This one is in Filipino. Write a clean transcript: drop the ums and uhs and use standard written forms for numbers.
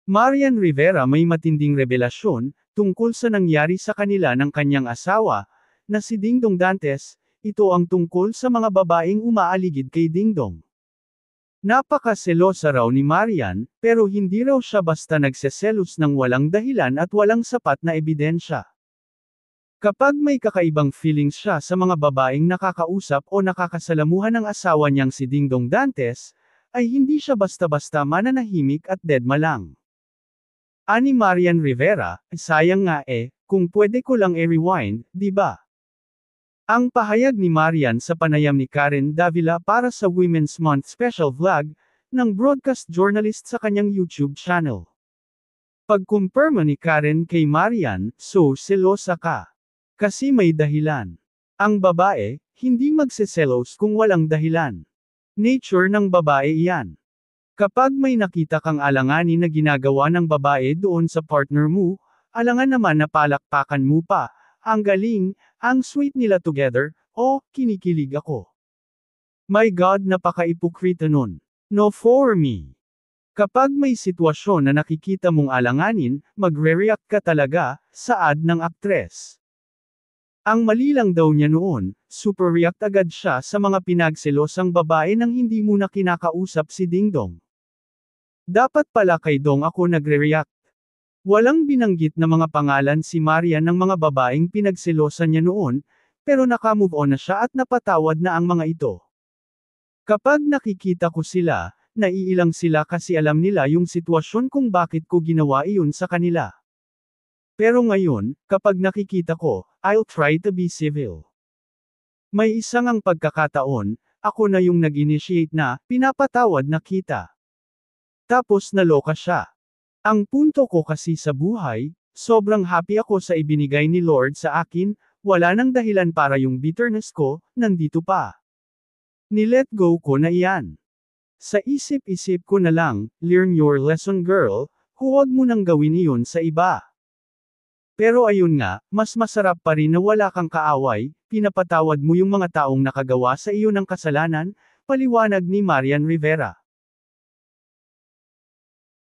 Marian Rivera may matinding revelasyon, tungkol sa nangyari sa kanila ng kanyang asawa, na si Dingdong Dantes. Ito ang tungkol sa mga babaeng umaaligid kay Dingdong. Napakaselosa raw ni Marian, pero hindi raw siya basta nagseselos ng walang dahilan at walang sapat na ebidensya. Kapag may kakaibang feelings siya sa mga babaeng nakakausap o nakakasalamuhan ng asawa niyang si Dingdong Dantes, ay hindi siya basta-basta mananahimik at dedma lang. Ani Marian Rivera, sayang nga kung pwede ko lang i-rewind, di ba? Ang pahayag ni Marian sa panayam ni Karen Davila para sa Women's Month special vlog, ng broadcast journalist sa kanyang YouTube channel. Pagkumpirma ni Karen kay Marian, so selosa ka. Kasi may dahilan. Ang babae, hindi magseselos kung walang dahilan. Nature ng babae iyan. Kapag may nakita kang alanganin na ginagawa ng babae doon sa partner mo, alangan naman na palakpakan mo pa. Ang galing, ang sweet nila together, kinikilig ako. My God, napaka-ipokrita nun. No for me. Kapag may sitwasyon na nakikita mong alanganin, magre-react ka talaga, saad ng aktres. Ang mali lang daw niya noon, super react agad siya sa mga pinagselosang babae nang hindi mo na kinakausap si Dingdong. Dapat pala kay Dong ako nagre-react. Walang binanggit na mga pangalan si Marian ng mga babaeng pinagselosan niya noon, pero nakamove on na siya at napatawad na ang mga ito. Kapag nakikita ko sila, naiilang sila kasi alam nila yung sitwasyon kung bakit ko ginawa iyon sa kanila. Pero ngayon, kapag nakikita ko, I'll try to be civil. May isang ang pagkakataon, ako na yung nag-initiate na, pinapatawad na kita. Tapos naloka siya. Ang punto ko kasi sa buhay, sobrang happy ako sa ibinigay ni Lord sa akin, wala nang dahilan para yung bitterness ko, nandito pa. Ni-let go ko na iyan. Sa isip-isip ko na lang, learn your lesson girl, huwag mo nang gawin iyon sa iba. Pero ayun nga, mas masarap pa rin na wala kang kaaway, pinapatawad mo yung mga taong nakagawa sa iyo ng kasalanan, paliwanag ni Marian Rivera.